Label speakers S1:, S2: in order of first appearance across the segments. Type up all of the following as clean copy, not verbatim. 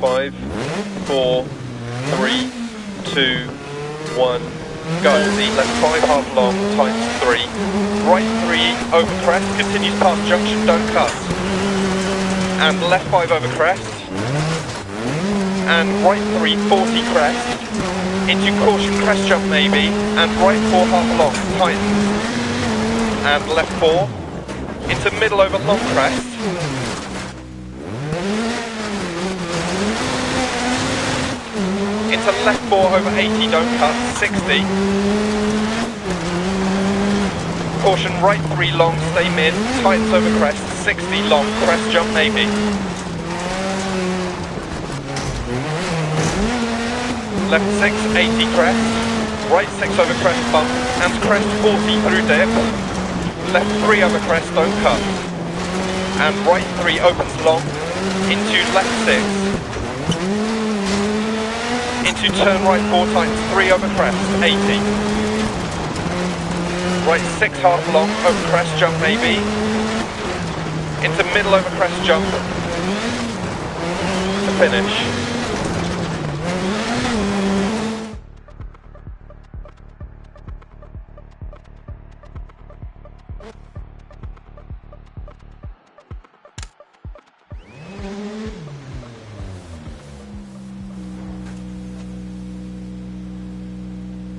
S1: 5, 4, 3, 2, 1, go. The left 5 half long, times 3. Right 3 over crest, continues past junction, don't cut. And left 5 over crest. And right 3, 40 crest. Into caution crest jump maybe. And right 4 half long, tightens. And left 4. Into middle over long crest. Into left 4 over 80, don't cut, 60. Caution right 3 long, stay mid, tightens over crest, 60 long, crest jump maybe. Left 6, 80 crest, right 6 over crest bump, and crest 40 through dip. Left 3 over crest, don't cut. And right 3 opens long, into left 6. Into turn right 4 times, 3 over crest, 80. Right 6 half long, over crest jump maybe. Into middle over crest jump. To finish.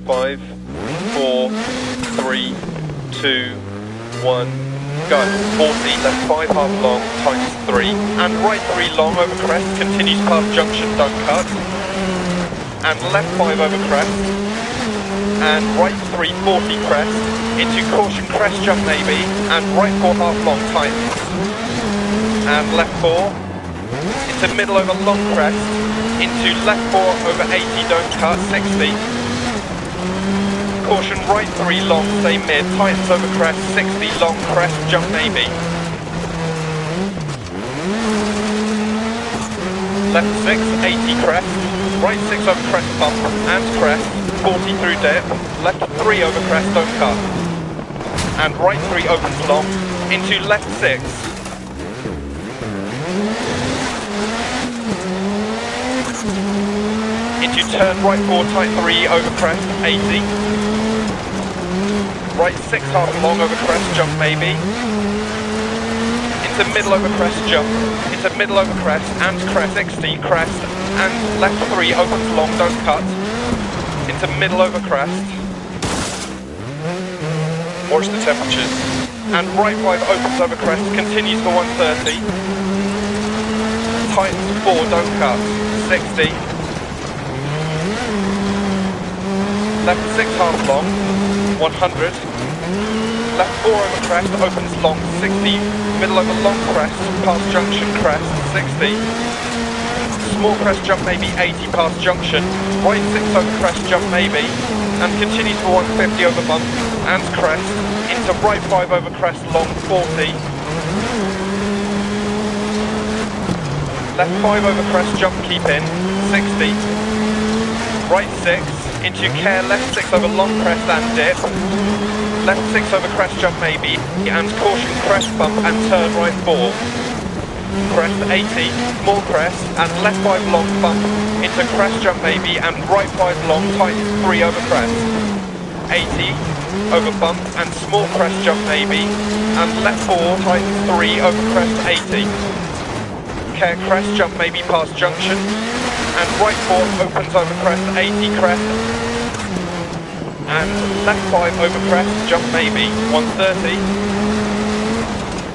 S1: Five, 4, 3, 2, 1, go. 40, left 5 half long, times 3. And right 3 long over crest, continues past junction, don't cut. And left 5 over crest. And right 3, 40 crest. Into caution crest jump maybe. And right 4 half long, tightens. And left 4. Into middle over long crest. Into left 4 over 80, don't cut, 60. Caution right 3 long, stay mid, tightens over crest, 60 long, crest, jump maybe. Left 6, 80 crest, right 6 over crest bump, and crest, 40 through dip, left 3 over crest, don't cut. And right 3 opens long, into left 6. Into turn right 4, tight 3 over crest, 80. Right 6 half long over crest jump maybe. Into middle over crest jump. Into middle over crest and crest 60 crest and left 3 opens long, don't cut. Into middle over crest. Watch the temperatures. And right 5 opens over crest, continues for 130. Tightens 4, don't cut. 60. Left 6 half long. 100. Left 4 over crest, opens long, 60. Middle over long crest, past junction crest, 60. Small crest jump maybe, 80 past junction. Right 6 over crest jump maybe. And continues for 150 over bump and crest. Into right 5 over crest long, 40. Left 5 over crest jump, keep in, 60. Right 6. Into care, left 6 over long crest and dip. Left 6 over crest jump maybe. And caution crest bump and turn right 4. Crest 80, small crest and left 5 long bump. Into crest jump maybe and right 5 long tight 3 over crest. 80 over bump and small crest jump maybe. And left 4 tight 3 over crest 80. Care crest jump maybe past junction. And right 4 opens over crest, 80 crest. And left 5 over crest, jump maybe, 130.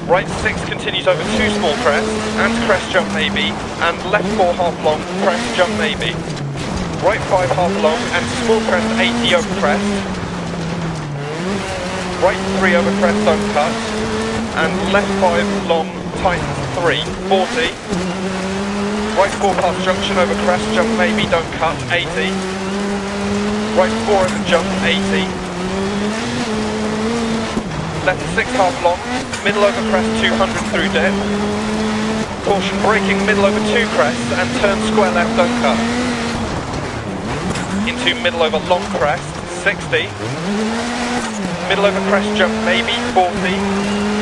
S1: Right 6 continues over 2 small crests, and crest jump maybe. And left 4 half long, crest jump maybe. Right 5 half long, and small crest, 80 over crest. Right 3 over crest, don't cut. And left 5 long, tightens 3, 40. Right 4 past junction over crest, jump maybe, don't cut, 80. Right 4 over jump, 80. Left 6 half long, middle over crest, 200 through dip. Caution braking middle over 2 crests and turn square left, don't cut. Into middle over long crest, 60. Middle over crest jump maybe, 40.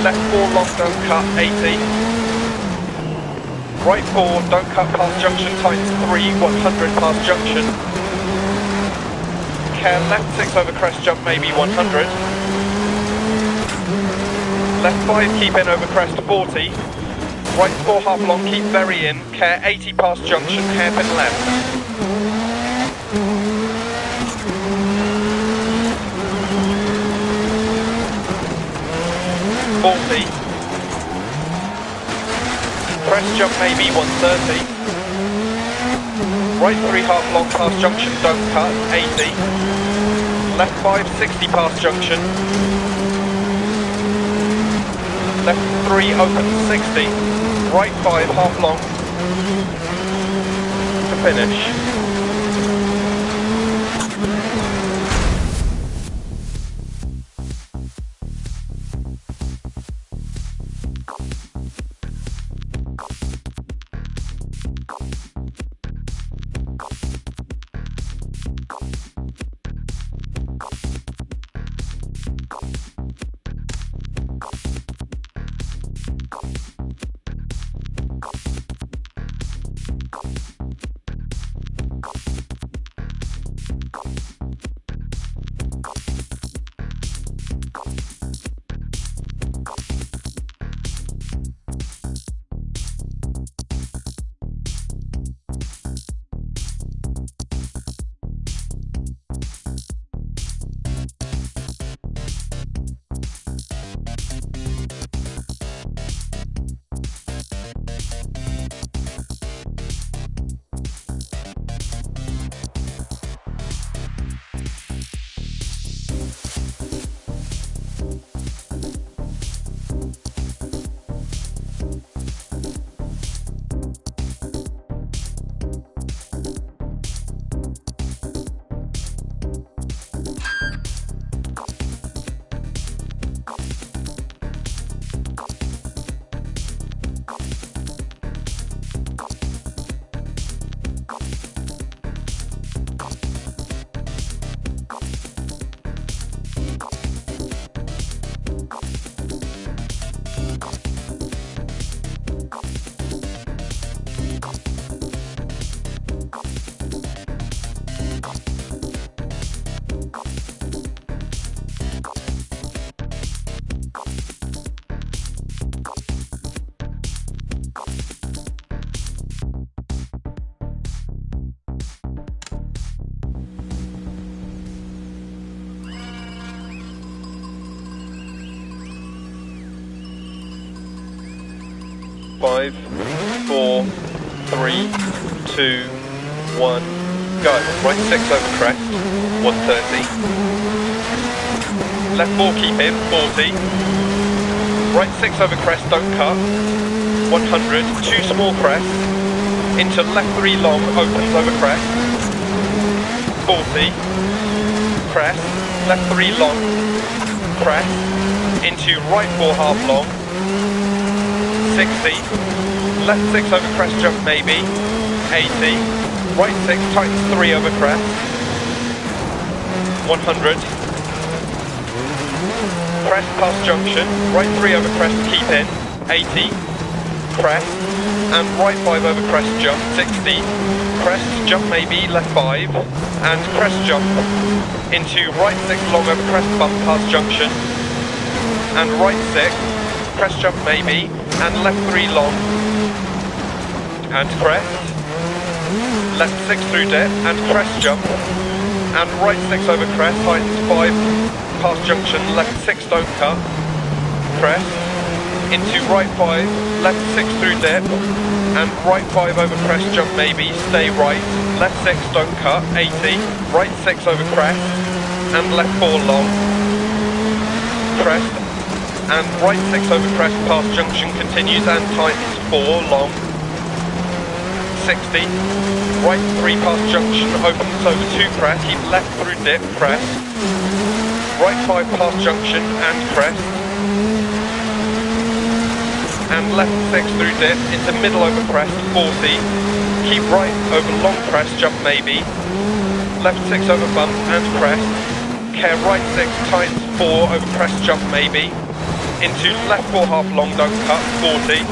S1: Left 4 long, don't cut, 80. Right 4, don't cut past junction, tightens 3, 100 past junction. Care left 6 over crest jump, maybe 100. Left 5, keep in over crest 40. Right 4 half long, keep very in. Care 80 past junction, hairpin left. Crest jump maybe 130. Right 3 half long past junction, don't cut, 80. Left 5, 60 past junction. Left 3 open, 60. Right 5 half long to finish. 5, 4, 3, 2, 1, go. Right 6 over crest, 130. Left 4 keep in, 40. Right 6 over crest, don't cut, 100. 2 small crests, into left 3 long, opens over crest, 40. Crest, left 3 long, crest, into right 4 half long, 60, left 6 over crest jump maybe, 80, right 6 tightens 3 over crest, 100, crest past junction, right 3 over crest keep in, 80, crest, and right 5 over crest jump, 60, crest jump maybe, left 5, and crest jump into right 6 long over crest bump past junction, and right 6, crest jump maybe, and left 3 long, and crest, left 6 through dip, and crest jump, and right 6 over crest, tightens 5 past junction, left 6 don't cut, crest, into right 5, left 6 through dip, and right 5 over crest jump maybe, stay right, left 6 don't cut, 80, right 6 over crest, and left 4 long, crest, and right 6 over crest past junction continues and tightens 4 long, 60, right 3 past junction opens over 2 crest, keep left through dip, crest, right 5 past junction and crest, and left 6 through dip into middle over crest, 40, keep right over long crest jump maybe, left 6 over bump and crest, care right 6 tightens 4 over crest jump maybe, into left 4 half long, don't cut, 40.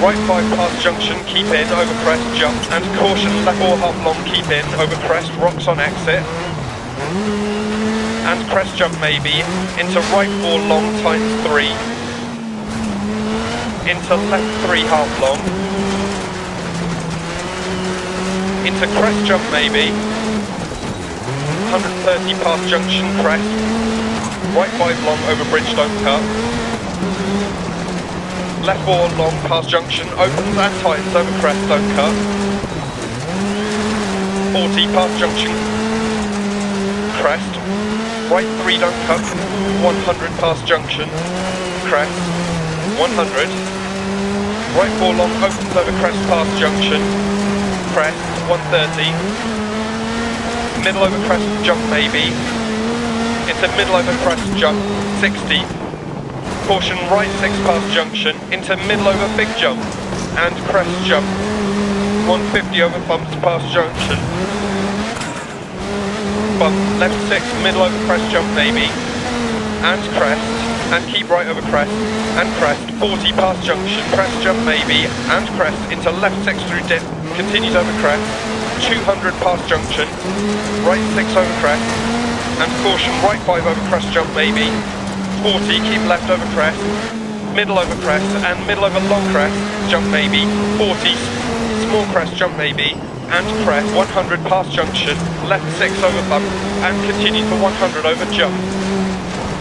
S1: Right 5 past junction, keep in, over crest, jump. And caution, left 4 half long, keep in, over crest, rocks on exit. And crest jump maybe, into right 4 long times 3. Into left 3 half long. Into crest jump maybe. 130 past junction, crest. Right 5 long over bridge, don't cut. Left 4 long past junction, opens and tightens over crest, don't cut. 40 past junction, crest. Right 3 don't cut. 100 past junction, crest. 100. Right 4 long opens over crest past junction, crest. 130. Middle over crest jump maybe. Into middle over crest jump, 60. Caution right 6 past junction, into middle over big jump, and crest jump. 150 over bumps past junction. Bump, left 6, middle over crest jump maybe, and crest, and keep right over crest, and crest. 40 past junction, crest jump maybe, and crest, into left 6 through dip, continues over crest. 200 past junction, right 6 over crest, and caution right 5 over crest jump maybe. 40, keep left over crest, middle over crest, and middle over long crest, jump maybe. 40, small crest jump maybe, and crest. 100 past junction, left 6 over bump, and continue for 100 over jump.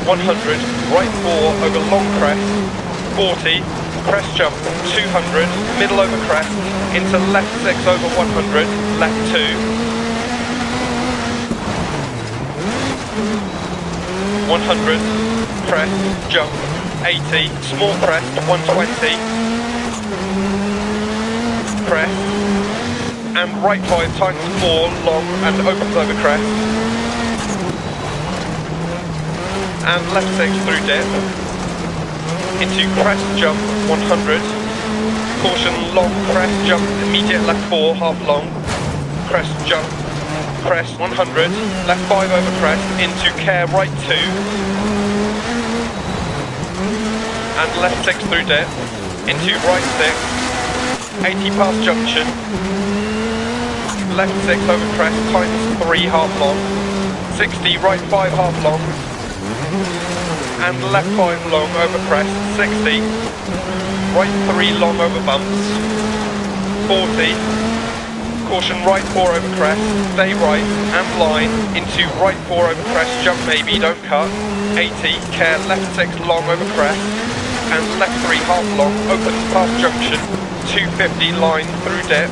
S1: 100, right 4 over long crest. 40, crest jump, 200, middle over crest, into left 6 over 100, left 2. 100, crest, jump, 80, small crest, 120, crest, and right 5 times 4, long, and opens over crest, and left 6 through dip, into crest, jump, 100, caution, long, crest, jump, immediate left 4, half long, crest, jump, crest 100, left 5 over crest, into care right 2, and left 6 through dip, into right 6, 80 past junction, left 6 over crest, times 3 half long, 60 right 5 half long, and left 5 long over crest, 60, right 3 long over bumps, 40, caution right 4 over crest, stay right and line, into right 4 over crest, jump maybe, don't cut, 80, care left 6 long over crest, and left 3 half long, opens past junction, 250 line through dip,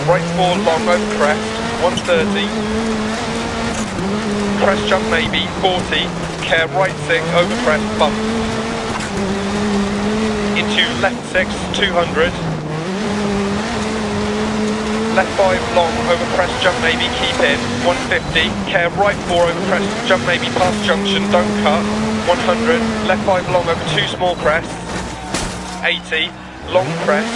S1: right 4 long over crest, 130, crest jump maybe, 40, care right 6 over crest, bump, into left 6, 200, left 5 long over crest jump maybe, keep in, 150, care right 4 over crest jump maybe past junction, don't cut, 100, left 5 long over 2 small crests, 80, long crest,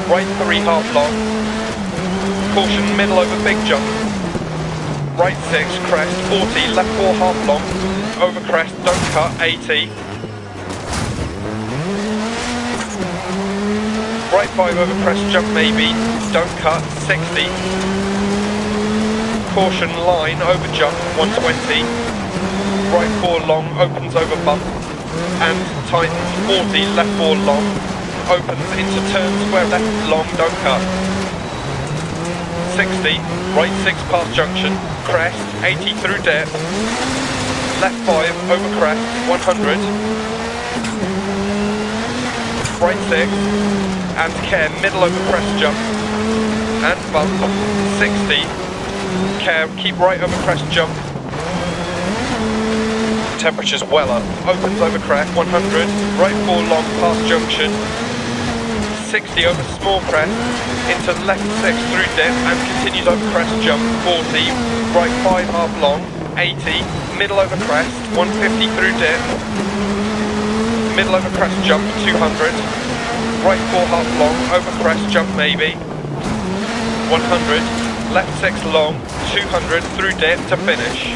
S1: right 3 half long, caution middle over big jump, right 6 crest, 40, left 4 half long, over crest, don't cut, 80, right 5 over crest jump maybe, don't cut, 60, caution line over jump, 120, right 4 long, opens over bump, and tightens, 40, left 4 long, opens into turn square left long, don't cut, 60, right 6 past junction, crest, 80 through dip, left 5 over crest, 100, right 6, and care middle over crest jump, and bump, 60, care keep right over crest jump, temperature's well up, opens over crest, 100, right 4 long past junction, 60 over small crest, into left 6 through dip, and continues over crest jump, 40, right 5 half long, 80, middle over crest, 150 through dip, middle over crest jump, 200, right 4 half long, over crest jump maybe, 100, left 6 long, 200 through dip to finish.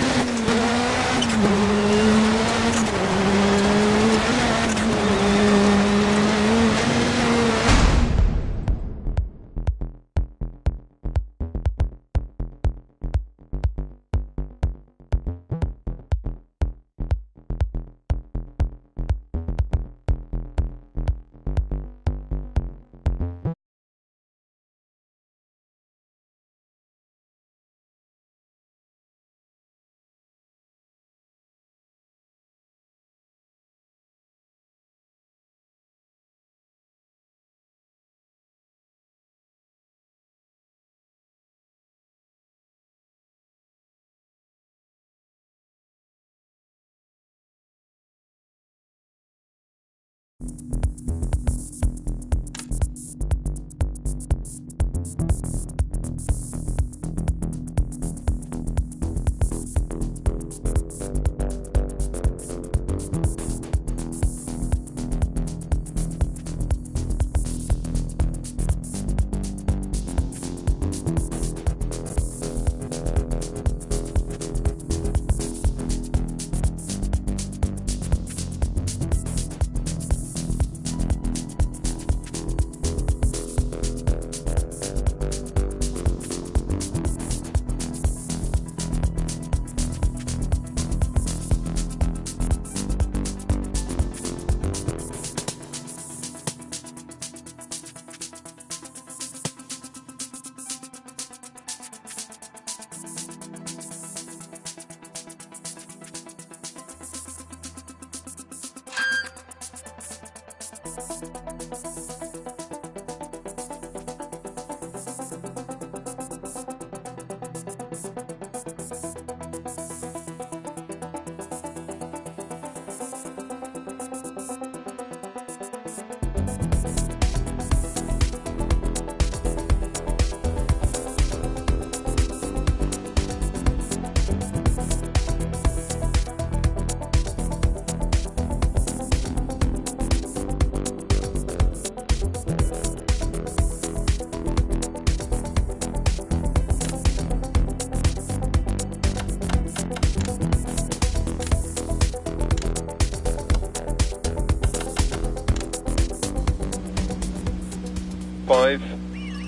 S1: Five,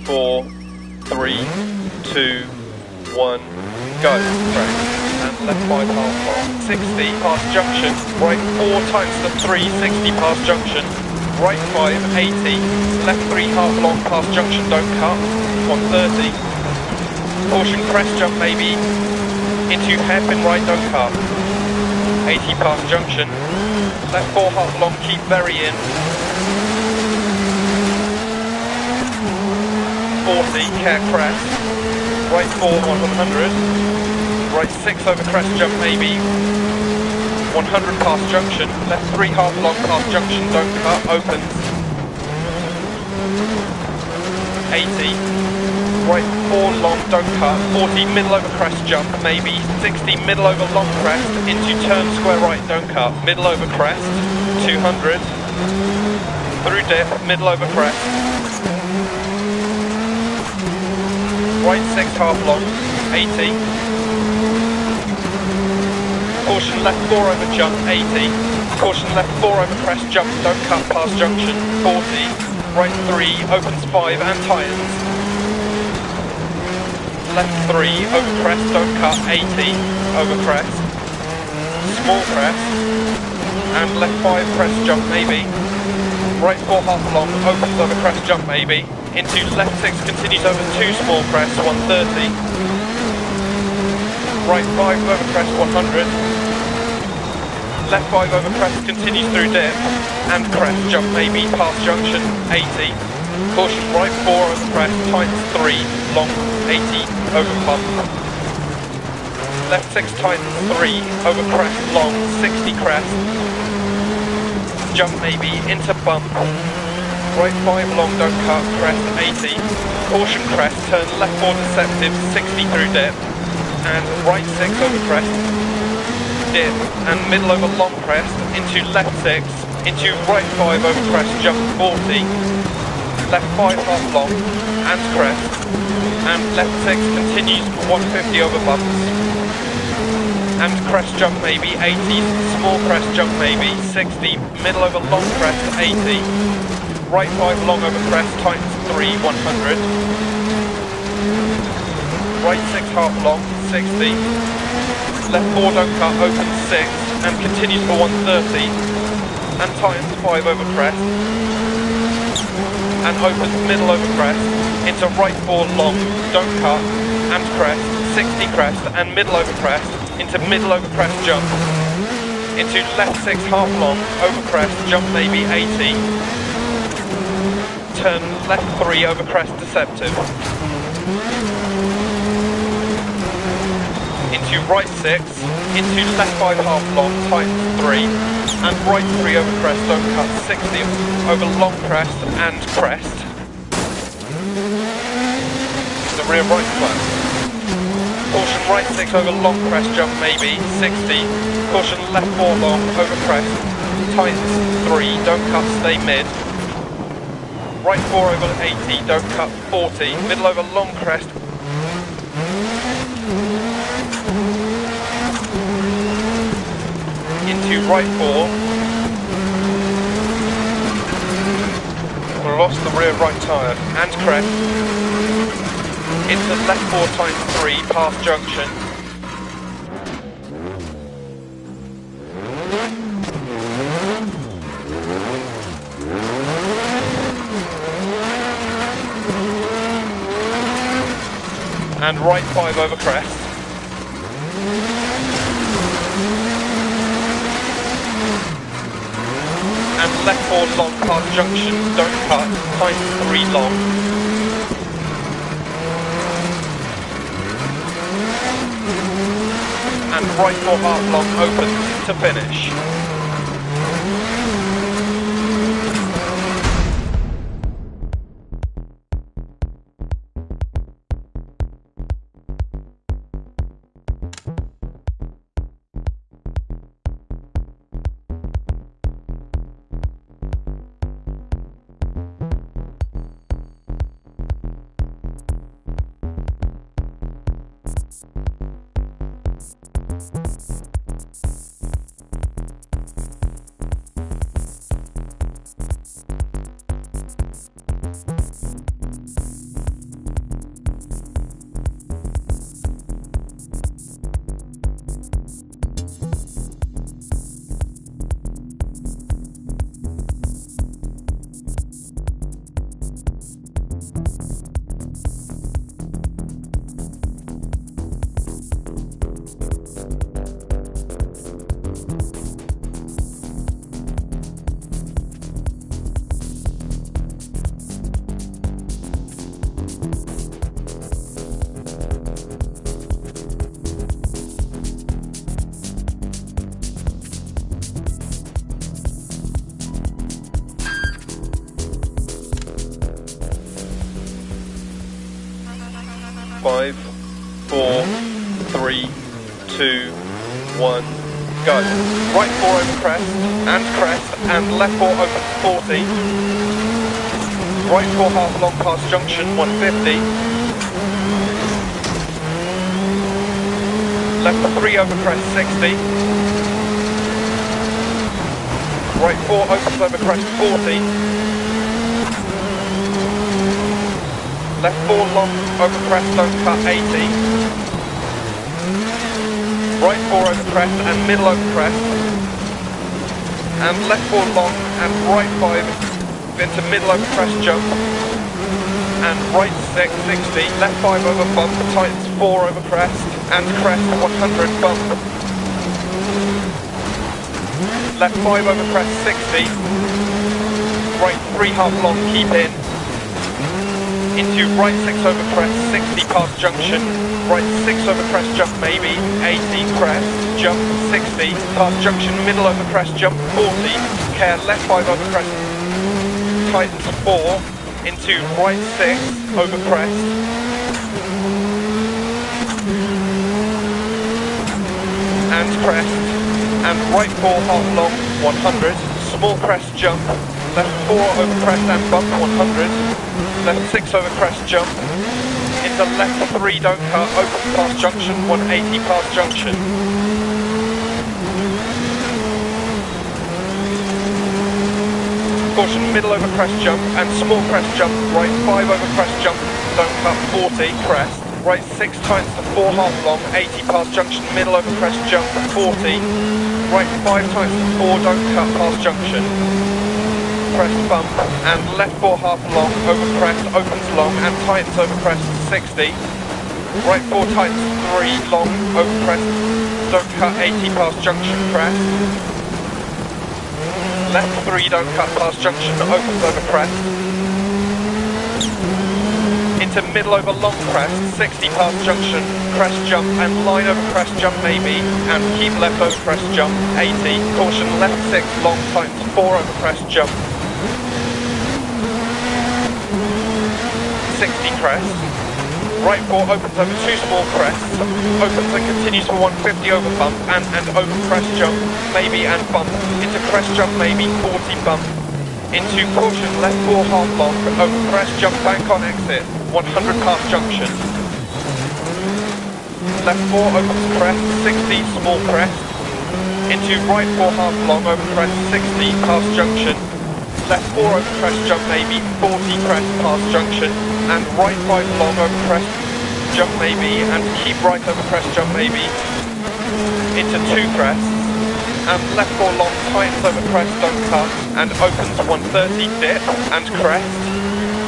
S1: 4, 3, 2, 1, go. Correct. And left 5 half long. 60 past junction. Right 4 times the 3, 60 past junction. Right 5, 80. Left 3 half long past junction, don't cut. 130. Caution crest jump maybe. Into hairpin right, don't cut. 80 past junction. Left 4 half long, keep very in. 40, care crest. Right 4, 100. Right 6 over crest jump maybe. 100 past junction. Left 3 half long past junction, don't cut, opens. 80. Right 4 long, don't cut. 40, middle over crest jump maybe. 60, middle over long crest. Into turn square right, don't cut. Middle over crest. 200. Through dip, middle over crest. Right 6 half long, 80. Caution left 4 over jump, 80. Caution left 4 over crest jump, don't cut past junction, 40. Right 3, opens 5 and tightens. Left 3 over crest, don't cut, 80. Over crest. Small crest. And left 5 crest jump maybe. Right 4 half long, opens over crest jump maybe. Into left 6 continues over 2 small crests, 130. Right 5 over crest, 100. Left 5 over crest continues through dip. And crest jump maybe past junction, 80. Caution right 4 over crest, tightens 3, long, 80 over bump. Left 6 tightens 3 over crest, long, 60 crest. Jump maybe into bump. Right 5 long, don't cut, crest 80. Caution crest, turn left 4 deceptive, 60 through dip. And right 6 over crest, dip. And middle over long crest, into left 6, into right 5 over crest, jump 40. Left 5 half long, and crest. And left 6 continues 150 over bumps. And crest jump maybe, 80. Small crest jump maybe, 60. Middle over long crest, 80. Right 5 long over crest, tightens 3, 100. Right 6 half long, 60. Left 4 don't cut, opens 6, and continues for 130. And tightens 5 over crest. And opens middle over crest. Into right 4 long, don't cut, and crest. 60 crest, and middle over crest. Into middle over crest jump. Into left 6 half long, over crest, jump maybe 80. Turn left 3 over crest deceptive. Into right 6, into left 5 half long, tightens 3, and right 3 over crest, don't cut, 60 over long crest and crest. The rear right flat. Caution right 6 over long crest jump maybe, 60. Caution left 4 long over crest, tightens 3, don't cut, stay mid. Right 4 over 80, don't cut, 40. Middle over long crest. Into right 4. Lost the rear right tyre and crest. Into left 4 times 3, past junction. And right 5 over crest. And left 4 long past junction, don't cut, times 3 long. And right 4 half long opens to finish. Five, 4, 3, 2, 1, go. Right 4 over crest, and left 4 over 40. Right 4 half long past junction, 150. Left 3 over crest, 60. Right 4 opens over crest, 40. Left 4 long over crest, don't cut, 80. Right 4 over crest and middle over crest. And left 4 long and right 5 into middle over crest jump. And right 6, 60. Left 5 over bump, tightens 4 over crest. And crest 100 bump. Left 5 over crest, 60. Right 3 half long, keep in. Into right 6 over crest, 60 past junction, right 6 over crest jump maybe, 80 crest, jump 60, past junction, middle over crest jump 40, care left 5 over crest, tightens 4, into right 6 over crest, and crest, and right 4 half long 100, small crest jump, left 4 over crest and bump 100, left 6 over crest jump, into left 3 don't cut, open past junction, 180 past junction. Caution middle over crest jump and small crest jump, right 5 over crest jump, don't cut, 40 crest, right 6 times to 4 half long, 80 past junction, middle over crest jump, 40, right 5 times to 4 don't cut past junction. Crest bump and left 4 half long over crest opens long and tightens over crest 60. Right 4 tightens 3 long over crest, don't cut 80 past junction crest. Left 3 don't cut past junction opens over crest. Into middle over long crest, 60 past junction, crest jump and line over crest jump maybe, and keep left over crest jump 80. Caution left 6 long tightens 4 over crest jump. 60 crest, right 4 opens over 2 small crests, opens and continues for 150 over bump and over crest jump, maybe and bump, into crest jump maybe, 40 bump, into caution left 4 half long, over crest jump bank on exit, 100 past junction. Left 4 opens crest, 60 small crest, into right 4 half long over crest, 60 past junction. Left 4 over crest jump maybe, 40 crest past junction, and right 5 long over crest jump maybe, and keep right over crest jump maybe, into 2 crests, and left 4 long tightens over crest, don't cut, and opens 130 dip, and crest,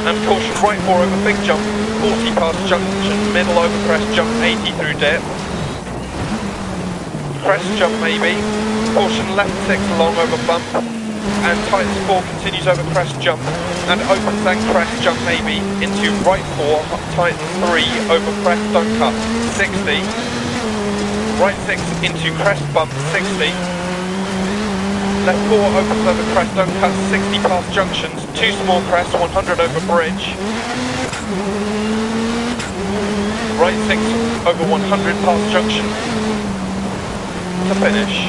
S1: and caution right 4 over big jump, 40 past junction, middle over crest jump 80 through dip, crest jump maybe, caution left 6 long over bump, and tightens 4 continues over crest jump, and opens and crest jump maybe, into right 4, tightens 3 over crest don't cut, 60, right 6 into crest bump, 60, left 4 opens over crest don't cut, 60 past junctions, 2 small crests, 100 over bridge, right 6 over 100 past junction to finish.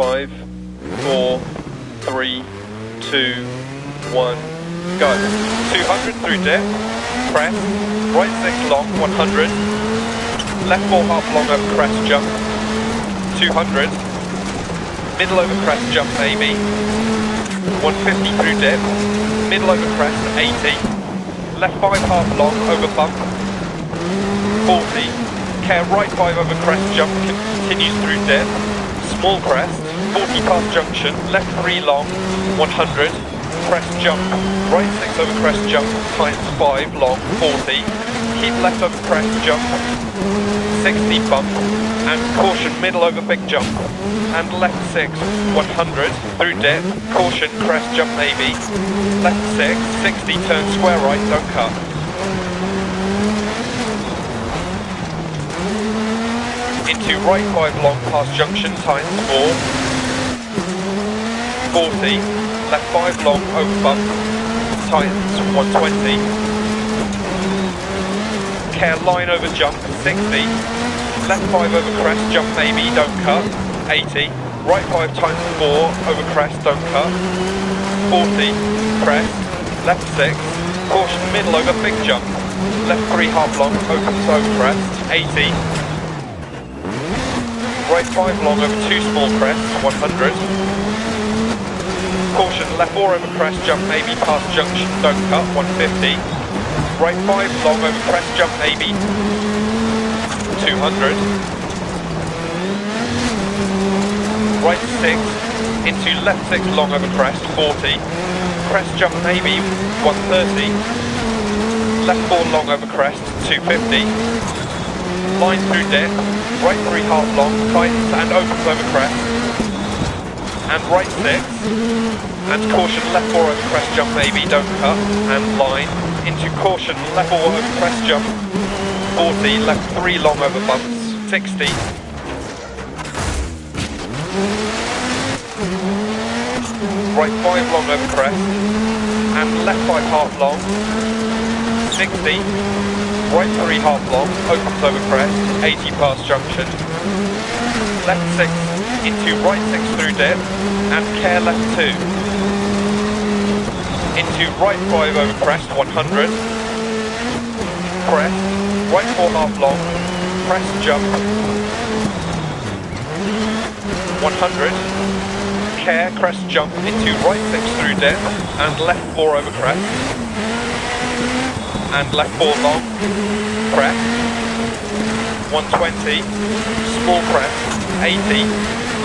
S1: Five, 4, 3, 2, 1, go. 200 through dip, crest, right 6 long, 100, left 4 half long over crest jump, 200, middle over crest jump maybe, 150 through dip, middle over crest 80, left 5 half long over bump, 40, care right 5 over crest jump, continues through dip, small crest, 40 past junction, left 3 long, 100, crest jump, right 6 over crest jump, tightens 5 long, 40, keep left over crest jump, 60 bump, and caution middle over big jump, and left 6, 100, through dip, caution crest jump maybe, left 6, 60 turn square right, don't cut. Into right 5 long past junction, tightens 4, 40, left 5 long over bump, tightens 120, care line over jump 60, left 5 over crest jump maybe, don't cut, 80, right 5 tightens 4 over crest, don't cut, 40, crest, left 6, caution middle over big jump, left 3 half long, opens over crest, 80, Right 5 long over 2 small crest, 100. Caution, left 4 over crest, jump maybe past junction, don't cut, 150. Right 5 long over crest, jump maybe, 200. Right 6 into left 6 long over crest, 40. Crest jump maybe, 130. Left 4 long over crest, 250. Line through dip, right 3 half long, tightens and opens over crest. And right 6. And caution, left 4 over crest jump maybe, don't cut. And line. Into caution, left 4 over crest jump, 40. Left 3 long over bumps, 60. Right 5 long over crest. And left 5 half long, 60. Right 3 half long, opens over crest, 80 past junction. Left 6 into right 6 through dip, and care left 2. Into right 5 over crest, 100. Crest, right 4 half long, crest jump, 100. Care, crest jump into right 6 through dip, and left 4 over crest. And left 4 long, crest, 120, small crest, 80,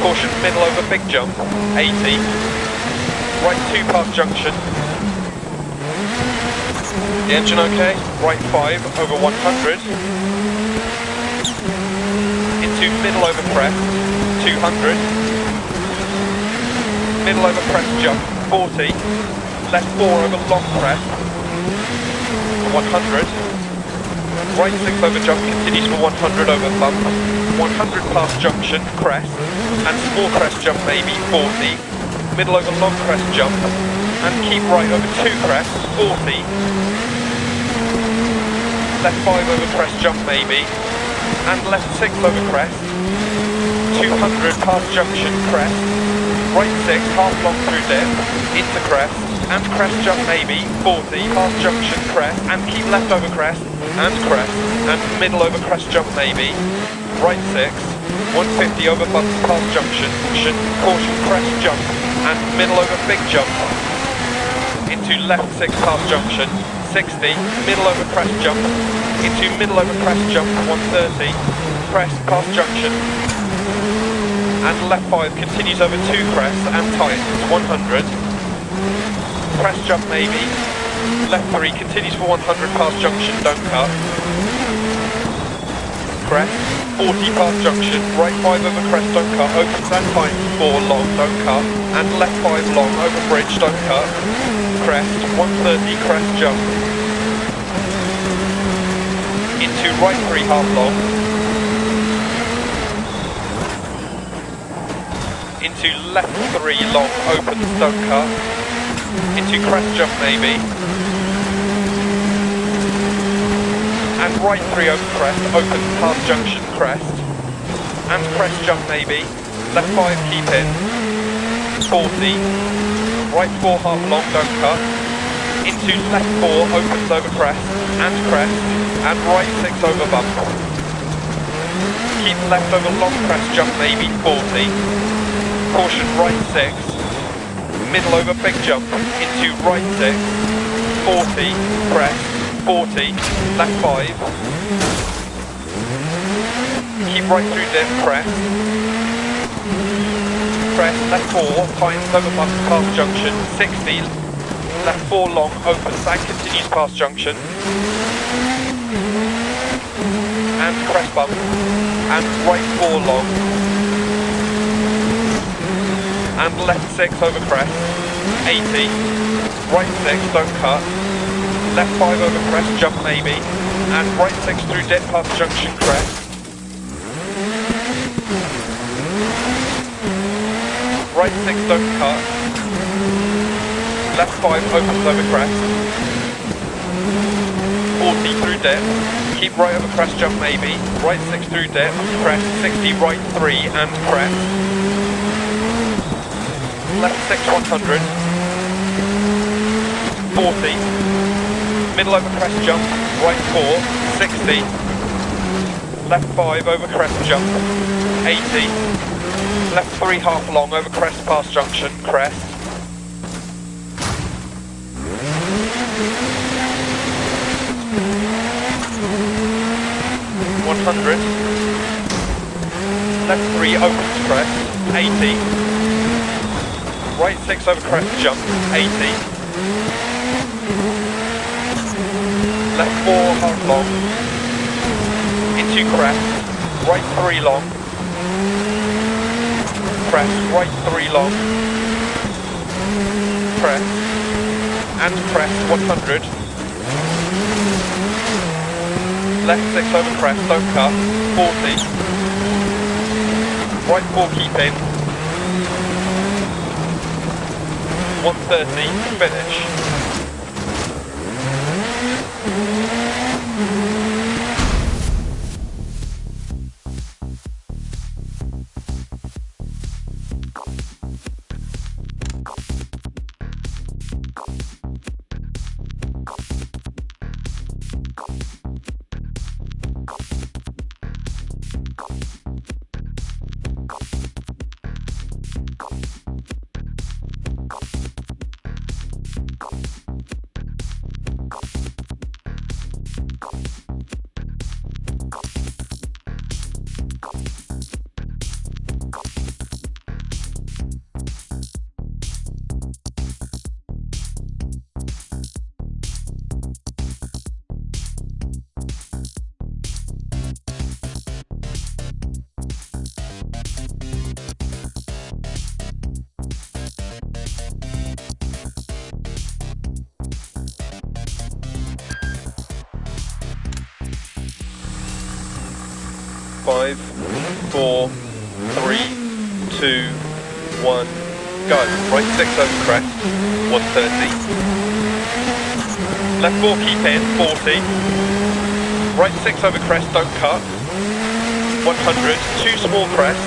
S1: caution middle over big jump, 80, right 2 past junction, the engine okay, right 5 over 100, into middle over crest, 200, middle over crest jump, 40, left 4 over long crest, 100. Right 6 over jump continues for 100 over bump. 100 past junction, crest. And small crest jump maybe, 40. Middle over long crest jump. And keep right over 2 crest, 40. Left 5 over crest jump maybe. And left 6 over crest. 200 past junction, crest. Right 6, half long through dip. Into crest. And crest jump maybe, 40, past junction, crest, and keep left over crest, and crest, and middle over crest jump maybe, right 6, 150 over bumps past junction, caution crest jump, and middle over big jump, into left 6 past junction, 60, middle over crest jump, into middle over crest jump, 130, crest past junction, and left 5 continues over 2 crests and tightens, 100, crest jump maybe, left 3 continues for 100 past junction, don't cut, crest, 40 past junction, right 5 over crest, don't cut, opens and tightens, 4 long, don't cut, and left 5 long, over bridge, don't cut, crest, 130 crest jump, into right 3 half long, into left 3 long, opens, don't cut, into crest jump maybe, and right 3 over crest, opens past junction, crest, and crest jump maybe, left 5 keep in, 40, right 4 half long, don't cut, into left 4, opens over crest, and right 6 over bump, keep left over long crest jump maybe, 40, caution right 6, middle over big jump, into right 6, 40, crest, 40, left 5, keep right through dip, crest, left 4, tightens over bumps past junction, 60, left 4 long, opens and continues past junction, and crest bump, and right 4 long, and left 6 over crest, 80, right 6, don't cut, left 5 over crest, jump maybe, and right 6 through dip past junction, crest, right 6, don't cut, left 5 opens over crest, 40 through dip, keep right over crest, jump maybe, right 6 through dip, crest, 60, right 3 and crest, left 6 100, 40, middle over crest jump, right 4, 60, left 5 over crest jump, 80, left 3 half long over crest past junction, crest, 100, left 3 opens crest, 80, right 6 over crest jump, 80, left 4 half long, into crest, right 3 long, crest, right 3 long, crest, and crest 100, left 6 over crest, don't cut, 40, right 4 keep in, 130, finish. Five, 4, 3, 2, 1, go. Right 6 over crest, 130. Left 4 keep in, 40. Right 6 over crest, don't cut, 100. 2 small crest,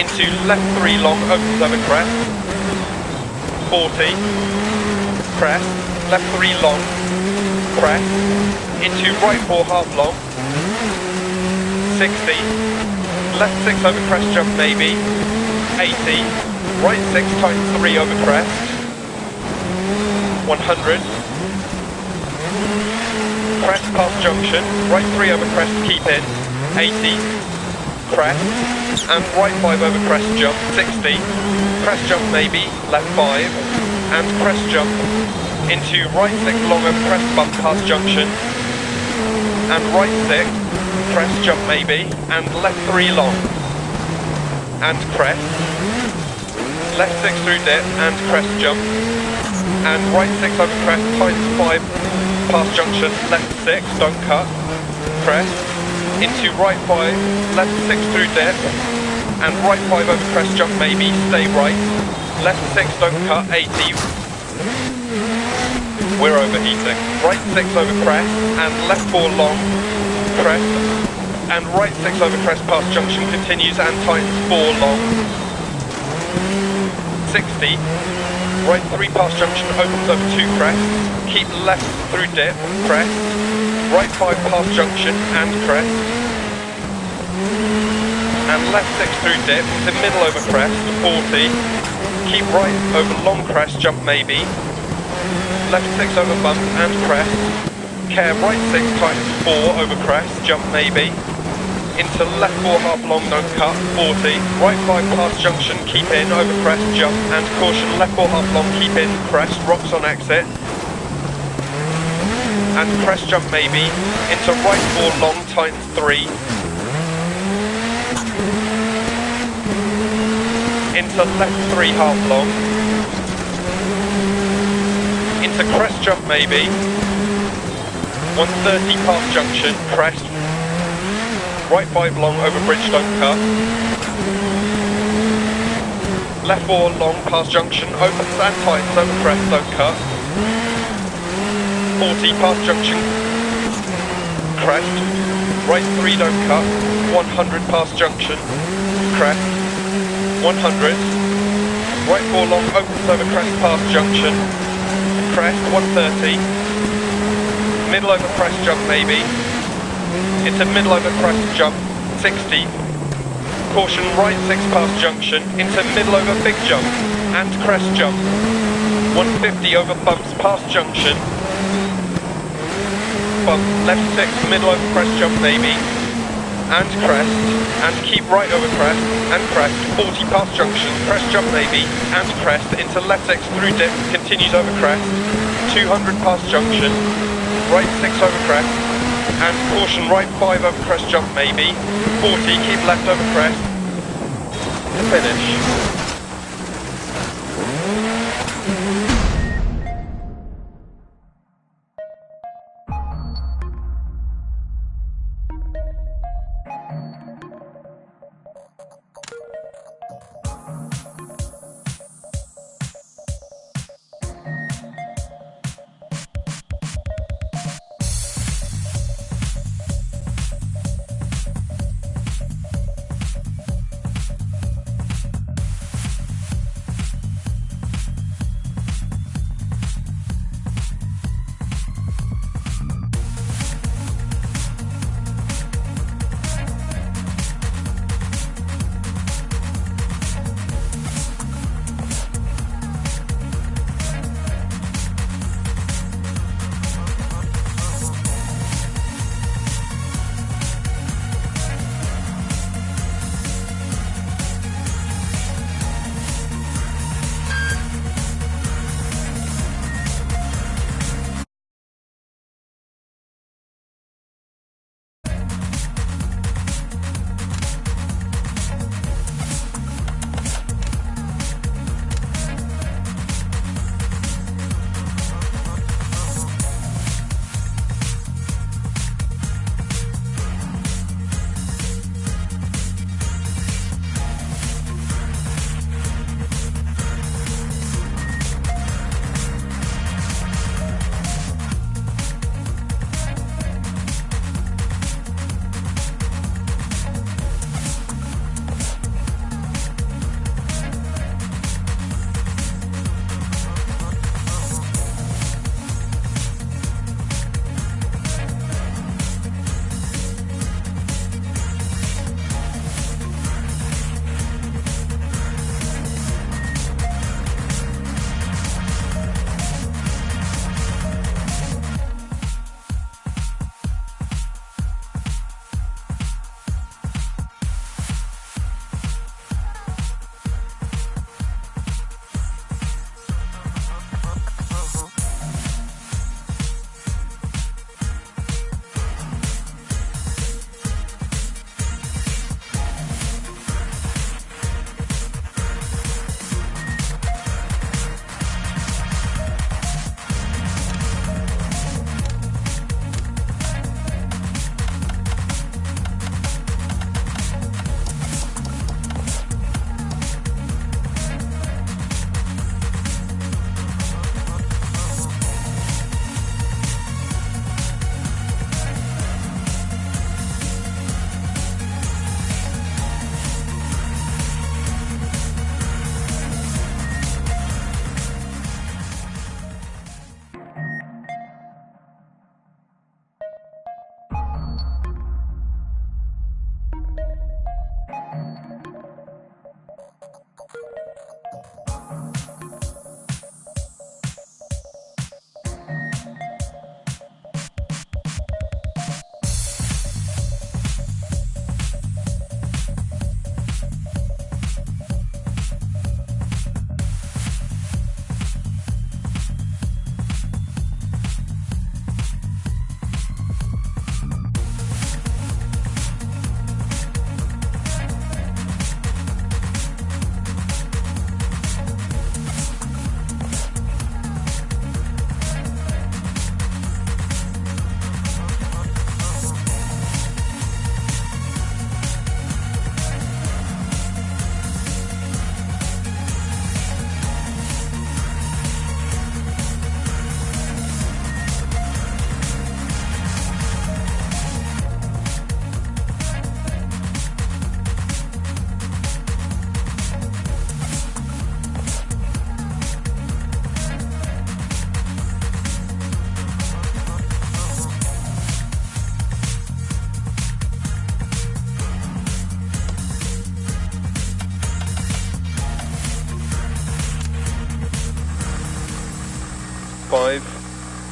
S1: into left 3 long, opens over crest, 40. Crest, left 3 long, crest, into right 4 half long, 60, left 6 over crest jump maybe, 80, right 6 times 3 over crest, 100, crest past junction, right 3 over crest keep in, 80, crest, and right 5 over crest jump, 60, crest jump maybe, left 5, and crest jump into right 6 long over crest bump past junction, and right 6, crest jump maybe, and left 3 long, and crest, left 6 through dip, and crest jump, and right 6 over crest, times 5 past junction, left 6, don't cut, crest, into right 5, left 6 through dip, and right 5 over crest jump maybe, stay right, left 6 don't cut, 80, we're overheating, right 6 over crest, and left 4 long, crest, and right 6 over crest past junction continues and tightens 4 long, 60, right 3 past junction opens over 2 crest, keep left through dip, crest, right 5 past junction and crest, and left 6 through dip to middle over crest, 40, keep right over long crest, jump maybe, left 6 over bump and crest, care right 6 tightens 4 over crest, jump maybe, into left 4 half long, don't cut, 40, right 5 past junction, keep in, over crest, jump, and caution, left 4 half long, keep in, crest, rocks on exit, and crest jump maybe, into right 4 long, tightens 3, into left 3 half long, into crest jump maybe, 130 past junction, crest, right 5 long over bridge, don't cut, left 4 long past junction, opens and tightens over crest, don't cut, 40 past junction, crest, right 3 don't cut, 100 past junction, crest, 100, right 4 long opens over crest past junction, crest, 130, middle over crest jump maybe, into middle over crest jump, 60. Caution right 6 past junction, into middle over big jump, and crest jump. 150 over bumps past junction. Bump left 6 middle over crest jump maybe, and crest, and keep right over crest, and crest, 40 past junction, crest jump maybe, and crest, into left 6 through dip, continues over crest, 200 past junction, right 6 over crest, and caution right 5 over crest jump maybe, 40, keep left over crest, to finish.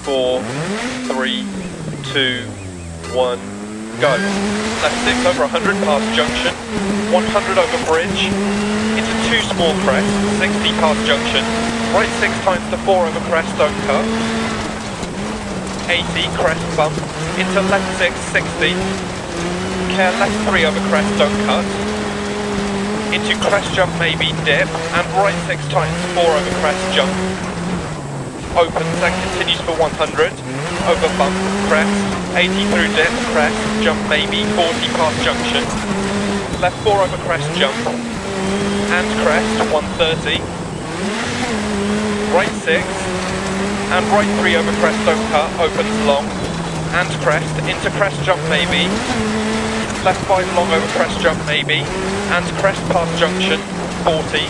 S1: 4, 3, 2, 1, go. Left 6 over 100 past junction, 100 over bridge, into 2 small crests, 60 past junction, right 6 times to 4 over crest, don't cut, 80 crest bump, into left 6, 60, care left 3 over crest, don't cut, into crest jump maybe dip, and right 6 times 4 over crest jump, opens and continues for 100, over bump, crest, 80 through dip, crest, jump maybe, 40 past junction, left 4 over crest jump, and crest, 130, right 6, and right 3 over crest don't cut, opens long, and crest, into crest jump maybe, left 5 long over crest jump maybe, and crest past junction, 40,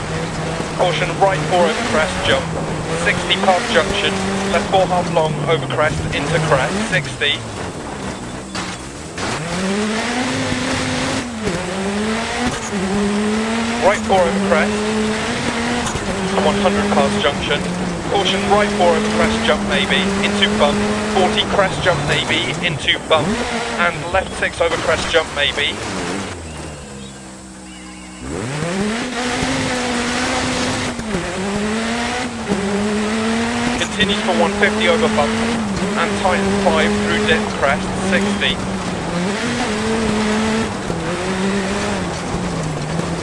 S1: caution right 4 over crest jump, 60 past junction, left 4 half long over crest, into crest, 60, right 4 over crest, 100 past junction, caution right 4 over crest jump maybe, into bump, 40 crest jump maybe, into bump, and left 6 over crest jump maybe, continues for 150 over bump, and tightens 5 through dip crest, 60.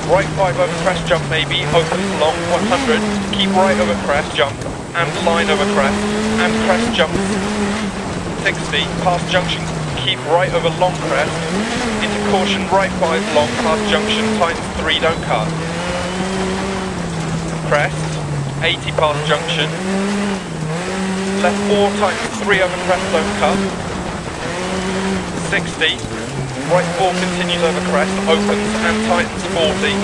S1: Right 5 over crest jump maybe, opens long, 100, keep right over crest jump, and line over crest, and crest jump, 60, past junction, keep right over long crest, into caution right 5 long, past junction, tightens 3, don't cut. Crest, 80 past junction, left 4 tightens 3 over crest, don't cut, 60, right 4 continues over crest, opens and tightens 40.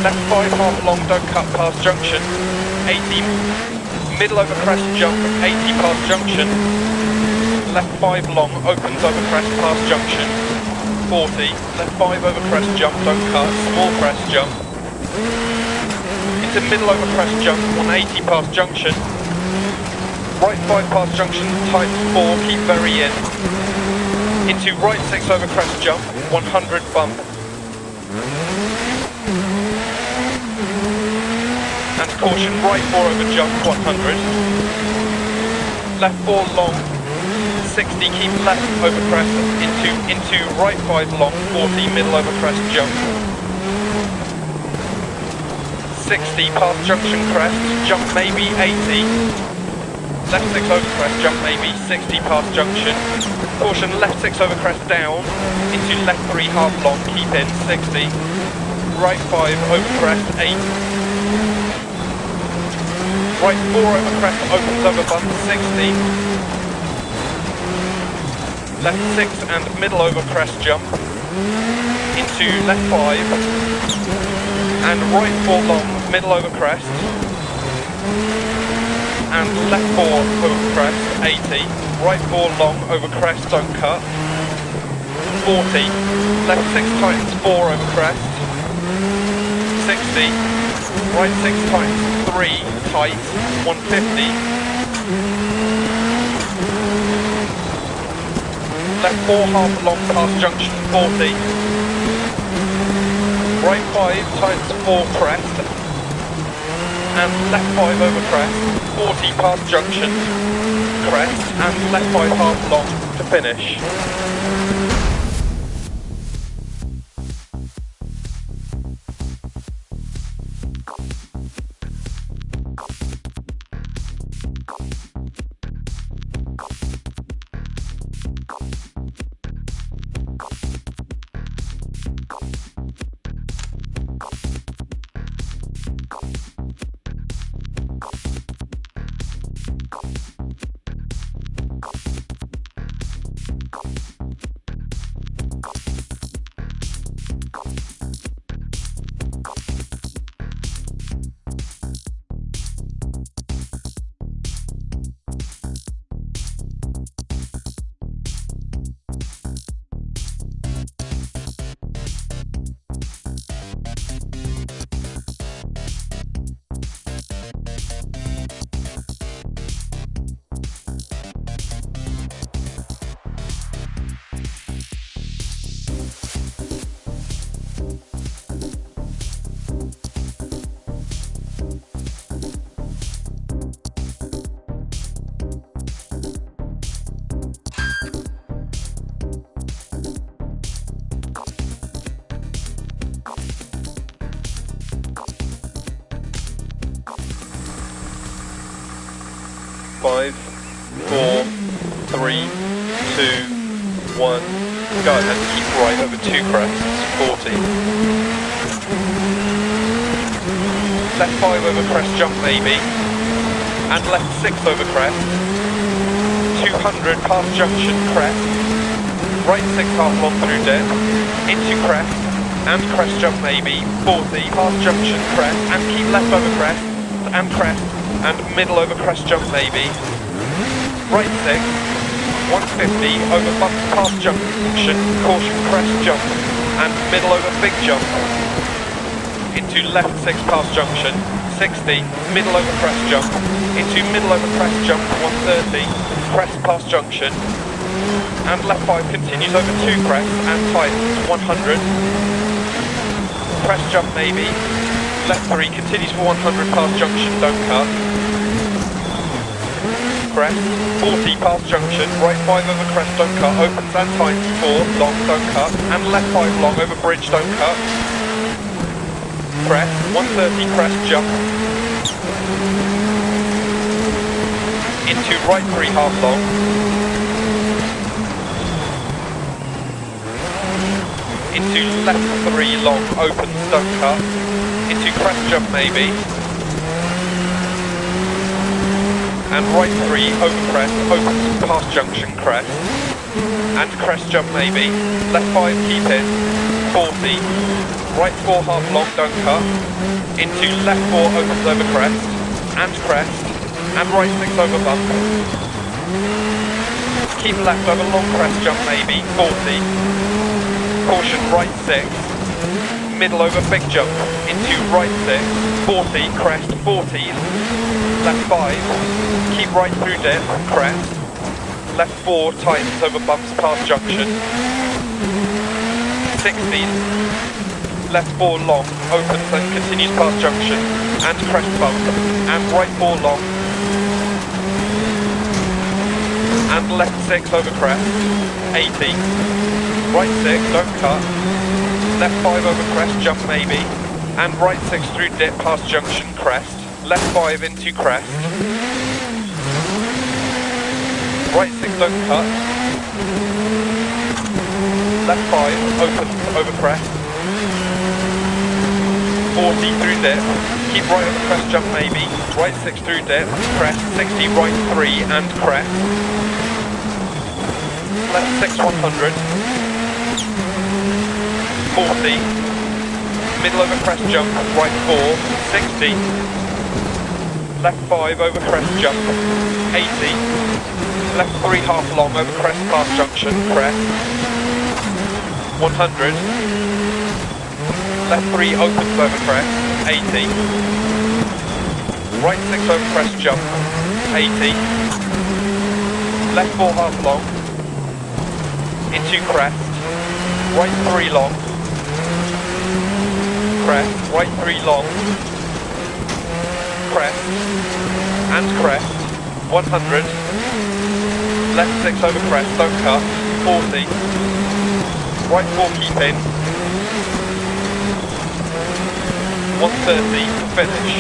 S1: Left 5 half long, don't cut past junction, 80, middle over crest jump, 80 past junction, left 5 long, opens over crest past junction, 40, left 5 over crest jump, don't cut, small crest jump, into middle over crest jump, 180 past junction, right 5 past junction, tightens 4, keep very in, into right 6 over crest jump, 100 bump, and caution right 4 over jump, 100, left 4 long, 60, keep left over crest, into right 5 long, 40, middle over crest jump, 60 past junction crest, jump maybe 80, left 6 over crest, jump maybe 60 past junction, caution left 6 over crest down, into left 3 half long, keep in, 60, right 5 over crest, 8, right 4 over crest, opens over bump, 60, left 6 and middle over crest jump, into left 5, and right 4 long, middle over crest, and left 4 over crest, 80, right 4 long over crest, don't cut, 40, left 6 tightens 4 over crest, 60, right 6 tightens 3, tight, 150, left 4 half long past junction, 40, right 5 tightens 4 crest, and left 5 over crest, 40 past junction, crest, and left 5 half long to finish. 5, 4, 3, 2, 1, go ahead, keep right over 2 crests, 40. Left 5 over crest, jump maybe, and left 6 over crest, 200 past junction, crest, right 6 half long through dip, into crest, and crest jump maybe, 40, past junction, crest, and keep left over crest, and middle over crest jump maybe, right 6, 150, over bumps past junction, caution crest jump, and middle over big jump, into left 6 past junction, 60, middle over crest jump, into middle over crest jump, 130, crest past junction, and left 5 continues over 2 crests and tightens, 100, crest jump maybe, left 3 continues for 100 past junction, don't cut, crest, 40 past junction, right 5 over crest, don't cut, opens and tightens 4, long, don't cut, and left 5 long over bridge, don't cut, crest, 130 crest jump, into right 3 half long, into left 3 long, opens, don't cut, into crest jump maybe, and right 3 over crest, opens past junction crest, and crest jump maybe, left 5 keep in, 40, right 4 half long, don't cut, into left 4 opens over crest, and right 6 over bump, keep left over long crest jump maybe, 40, caution right 6, middle over big jump, into right 6, 40, crest, 40, left 5, keep right through dip, crest, left 4 tightens over bumps past junction, 60, left 4 long, opens and continues past junction, and crest bump, and right 4 long, and left 6 over crest, 80, right 6, don't cut, left 5 over crest, jump maybe, and right 6 through dip past junction, crest, left 5 into crest, right 6 don't cut, left 5 opens over crest, 40 through dip, keep right over crest jump maybe, right 6 through dip, crest, 60 right 3 and crest, left 6 100, 40, middle over crest jump, right 4, 60, left 5 over crest jump, 80, left 3 half long over crest past junction, crest, 100, left 3 opens over crest, 80, right 6 over crest jump, 80, left 4 half long, into crest, right 3 long, crest, right 3 long, crest, and crest, 100, left 6 over crest, don't cut, 40, right 4 keep in, 130, finish.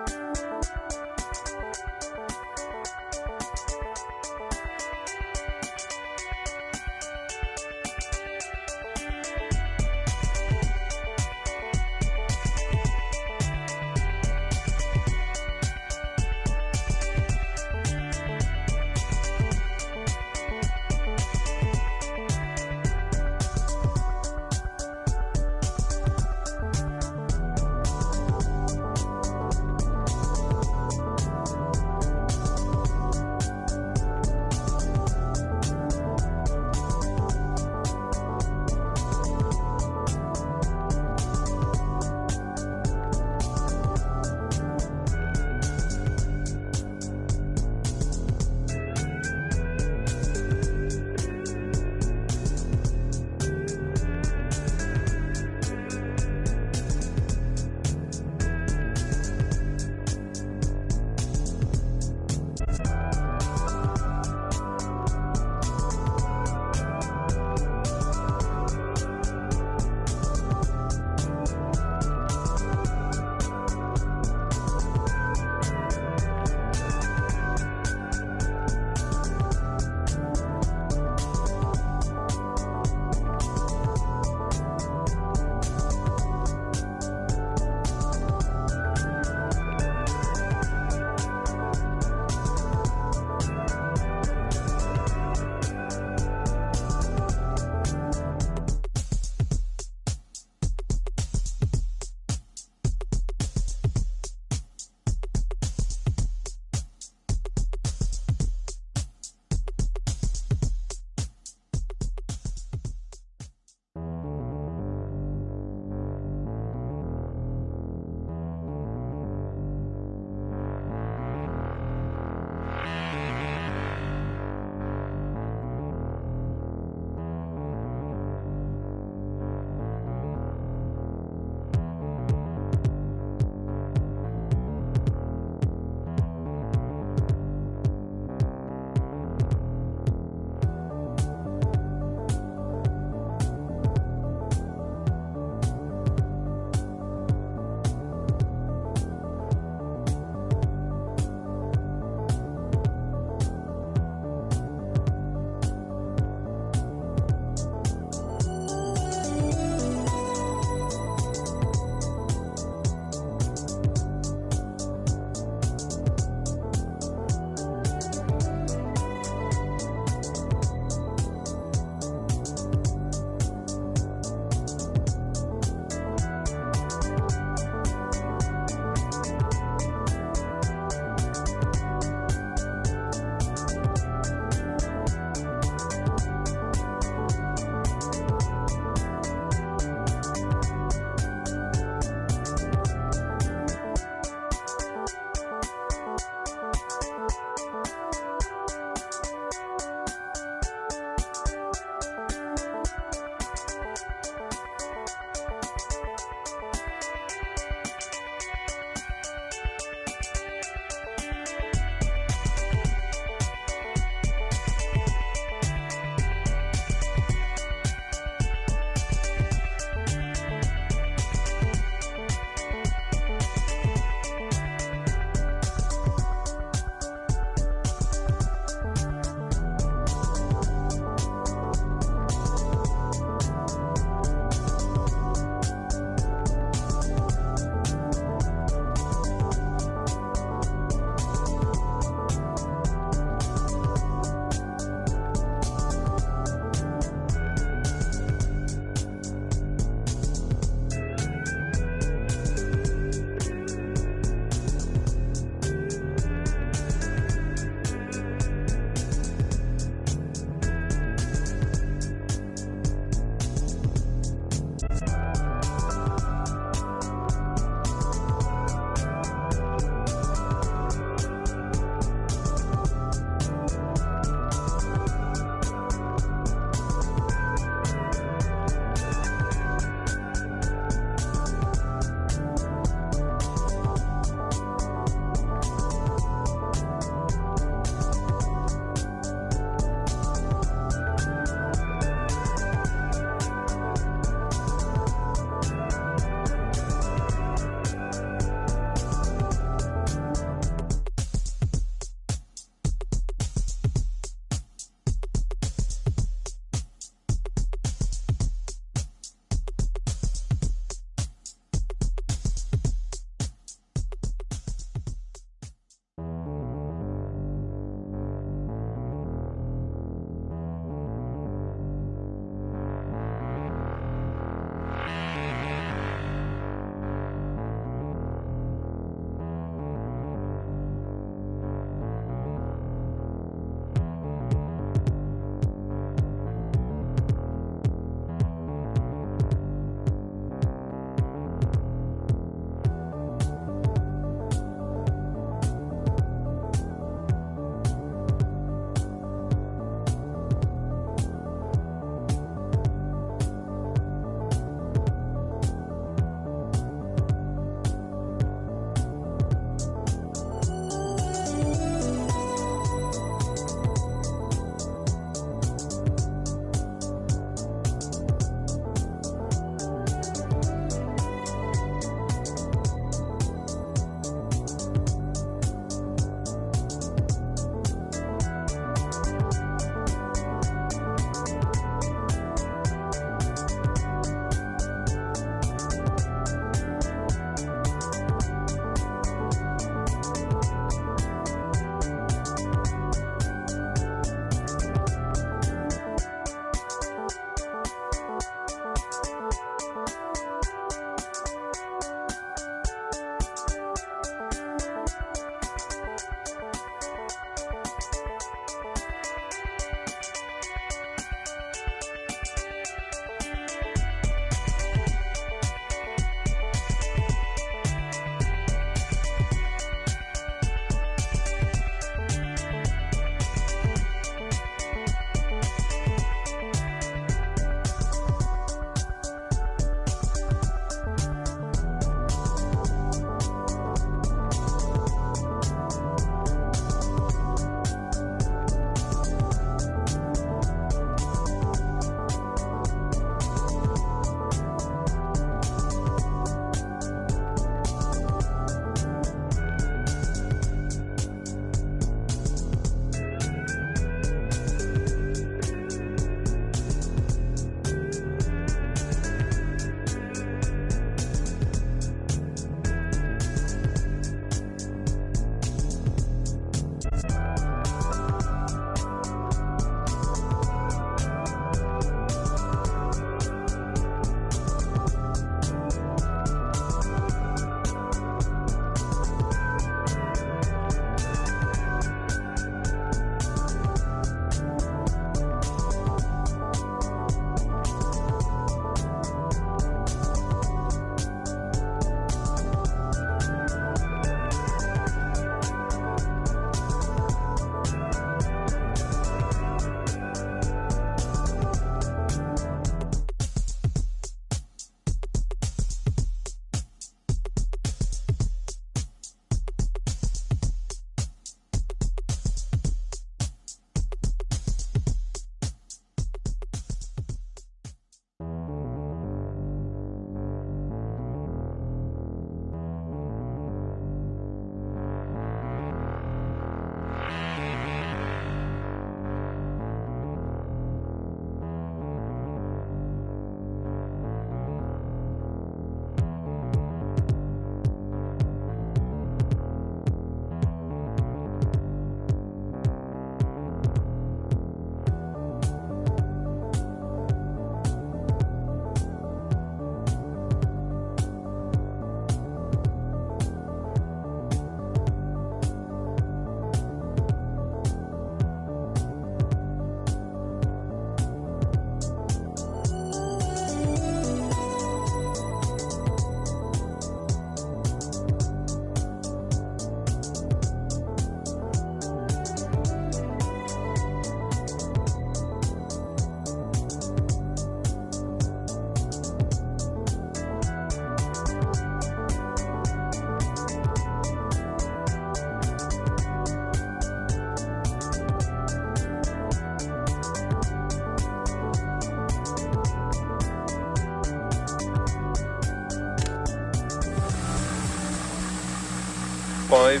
S1: 5,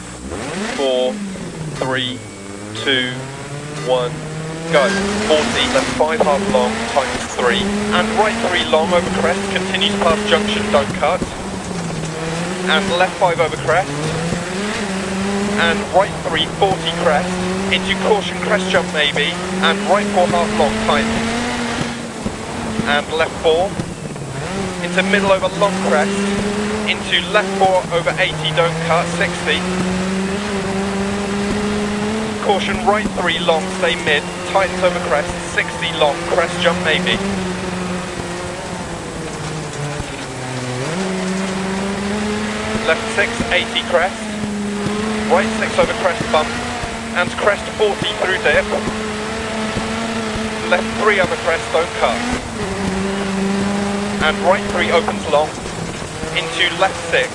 S1: 4, 3, 2, 1, go. 40, left 5 half long, times 3, and right 3 long over crest, continues past junction, don't cut, and left 5 over crest, and right 3, 40 crest, into caution crest jump maybe, and right 4 half long, tight, and left 4, into middle over long crest, into left 4 over 80, don't cut, 60, caution right 3 long, stay mid, tightens over crest, 60 long, crest jump maybe. Left 6, 80 crest, right 6 over crest bump, and crest 40 through dip, left 3 over crest, don't cut, and right 3 opens long, into left 6,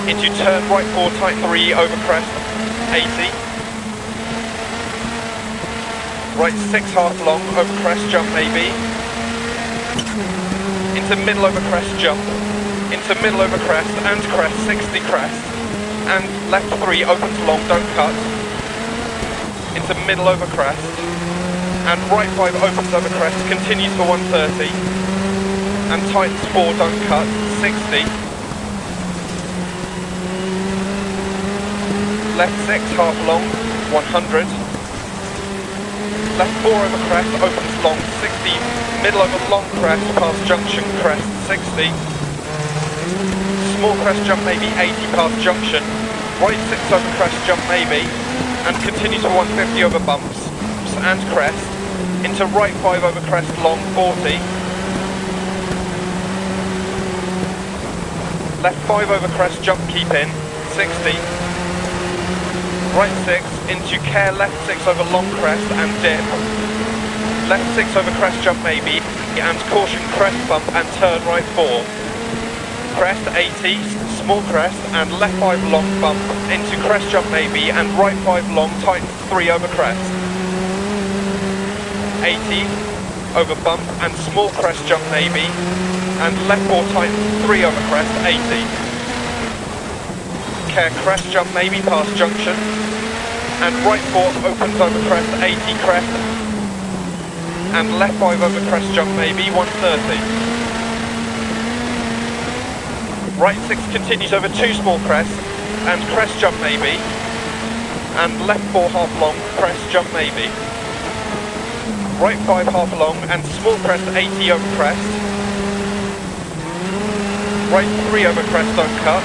S1: into turn right 4, tight 3 over crest, 80, right 6 half long over crest jump maybe, into middle over crest jump, into middle over crest and crest, 60 crest, and left 3 opens long, don't cut, into middle over crest, and right 5 opens over crest, continues for 130, and tightens 4, don't cut, 60, left 6 half long, 100, left 4 over crest, opens long, 60, middle over long crest, past junction, crest, 60, small crest jump maybe, 80 past junction, right 6 over crest jump maybe, and continues for 150 over bumps and crest, into right 5 over crest long, 40, left 5 over crest jump keep in, 60, right 6 into care left 6 over long crest and dip, left 6 over crest jump maybe, and caution crest bump and turn right 4, crest 80, small crest and left 5 long bump into crest jump maybe and right 5 long tight 3 over crest, 80 over bump and small crest jump maybe and left 4 tight 3 over crest, 80, care crest jump maybe past junction and right 4 opens over crest, 80 crest and left 5 over crest jump maybe, 130. Right 6 continues over 2 small crests and crest jump maybe, and left 4 half long, crest jump maybe. Right 5 half long and small crest 80 over crest. Right 3 over crest, don't cut.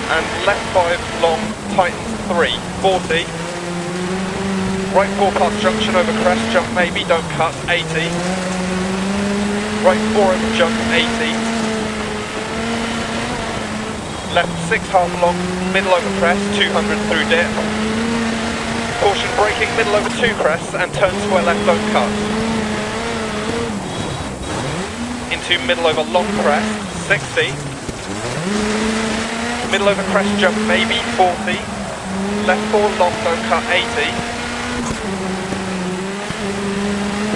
S1: And left 5 long, tightens 3, 40. Right 4 past junction over crest, jump maybe, don't cut, 80. Right 4 over jump, 80. Left 6 half long, middle over crest, 200 through dip. Caution braking, middle over 2 crests and turn square left, don't cut. Into middle over long crest, 60. Middle over crest jump maybe, 40. Left 4 long, don't cut, 80.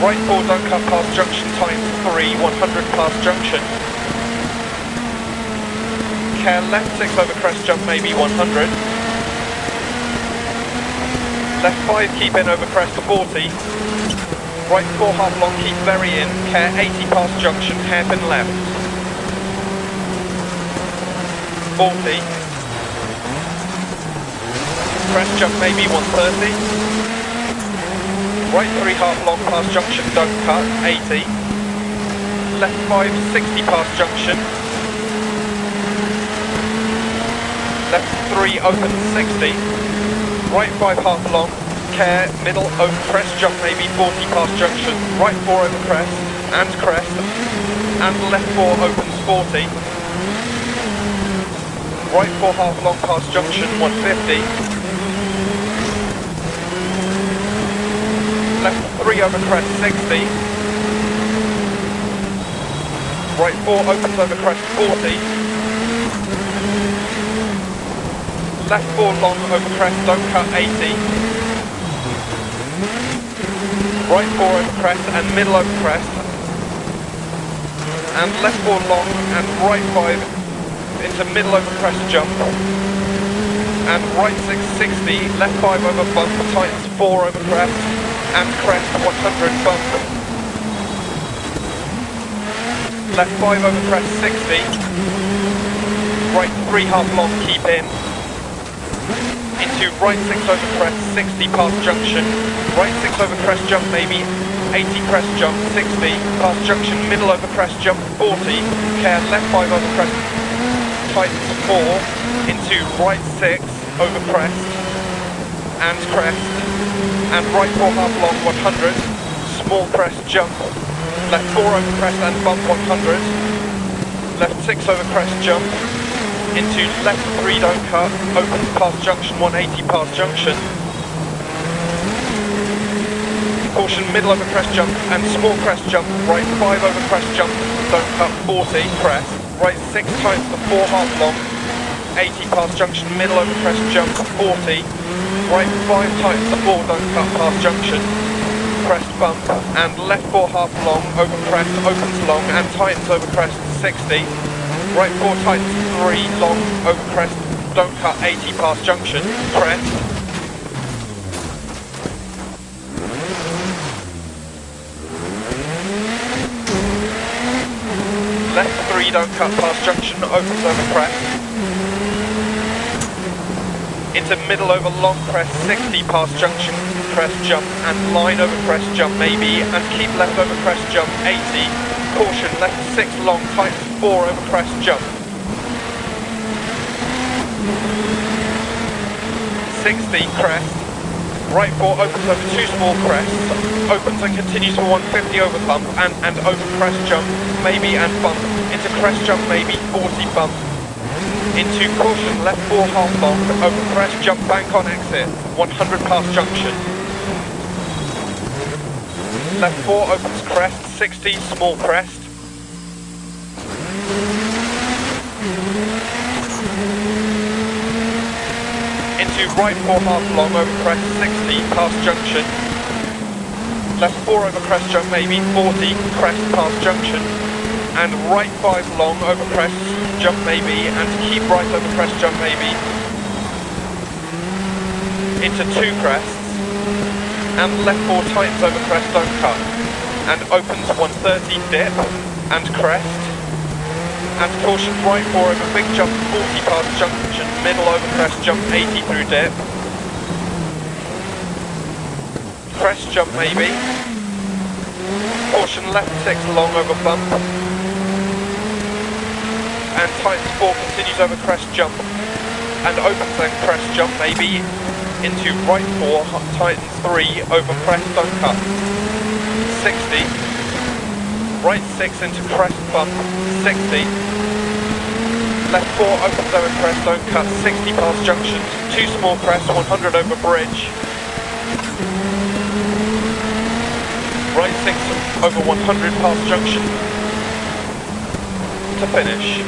S1: Right 4 don't cut past junction times 3, 100 past junction. Left 6 over crest jump maybe, 100. Left 5 keep in over crest, 40. Right 4 half long keep very in, care 80 past junction, hairpin left. 40. Crest jump maybe, 130. Right 3 half long past junction, don't cut, 80. Left 5 60 past junction. Left 3 open 60, right 5 half long, care, middle over crest jump maybe 40 past junction, right 4 over crest, and left 4 opens 40, right 4 half long past junction 150, left 3 over crest 60, right 4 opens over crest 40, left 4 long over crest, don't cut, 80. Right 4 over crest and middle over crest. And left 4 long and right 5 into middle over crest jump. And right 6, 60, left 5 over bump, tightens 4 over crest, and crest 100 bump. Left 5 over crest 60, right 3 half long, keep in. Into right 6 over crest 60 past junction, right 6 over crest jump maybe, 80 crest jump 60, past junction middle over crest jump 40, care left 5 over crest, tightens 4, into right 6 over crest, and right 4 half long 100, small crest jump, left 4 over crest and bump 100, left 6 over crest jump, into left 3 don't cut, opens past junction 180 past junction, caution middle over crest jump and small crest jump, right 5 over crest jump, don't cut 40, crest, right 6 times the 4 half long, 80 past junction, middle over crest jump 40, right 5 times the 4 don't cut past junction, crest bump, and left 4 half long over crest, opens long and tightens over crest 60, right 4 tightens 3 long over crest, don't cut 80 past junction, crest, left 3 don't cut past junction, opens over crest, into middle over long crest 60 past junction, crest jump and line over crest jump maybe, and keep left over crest jump 80, caution left 6 long tightens 4 over crest jump, 60 crest, right 4 opens over 2 small crests, opens and continues for 150 over bump and over crest jump maybe and bump, into crest jump maybe 40 bump, into caution left 4 half long over crest jump bank on exit 100 past junction, left 4 opens crest 60 small crest, into right 4 half long over crest 60 past junction, left 4 over crest jump maybe 40 crest past junction, and right 5 long over crest jump maybe, and keep right over crest jump maybe, into 2 crests, and left 4 tightens over crest don't cut, and opens 130 dip, and crest, and caution right 4 over big jump 40 past junction, middle over crest jump 80 through dip, crest jump maybe, caution left 6 long over bump, and tightens 4 continues over crest jump, and opens then crest jump maybe, into right 4 tightens 3 over crest don't cut, 60, right 6 into crest bump 60, left 4 opens over crest don't cut 60 past junction, 2 small crests 100 over bridge, right 6 over 100 past junction to finish.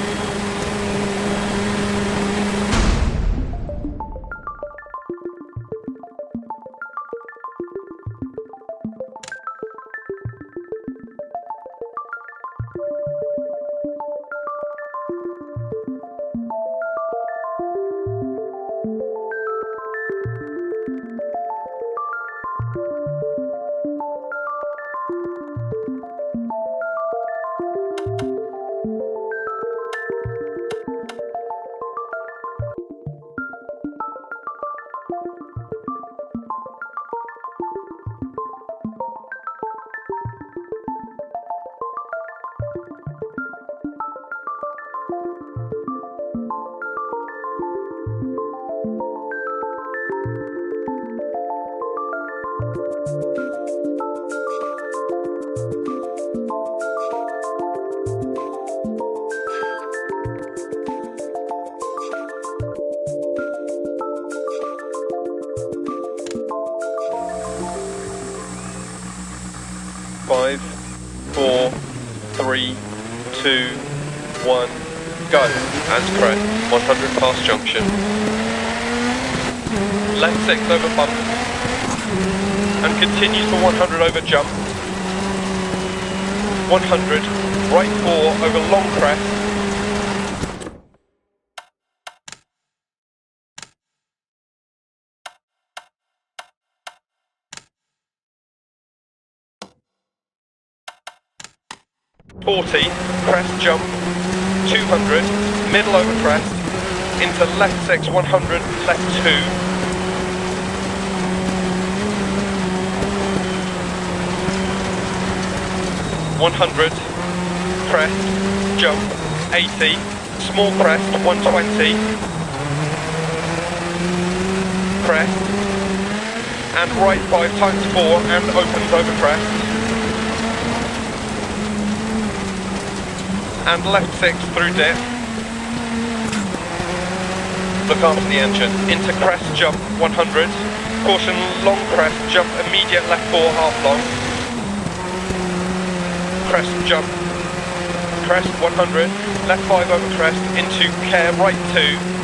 S1: Five, 4, 3, 2, 1, go. As correct, 100 past junction. Left 6 over bump. And continues for 100 over jump. 100, right 4 over long crest. 40, crest jump, 200, middle over crest, into left 6, 100, left 2. 100, crest, jump, 80, small crest, 120, crest, and right 5 times 4 and opens over crest. And left 6 through dip. Look after the engine. Into crest jump 100. Caution long crest jump immediate left 4 half long. Crest jump. Crest 100. Left 5 over crest into care right 2.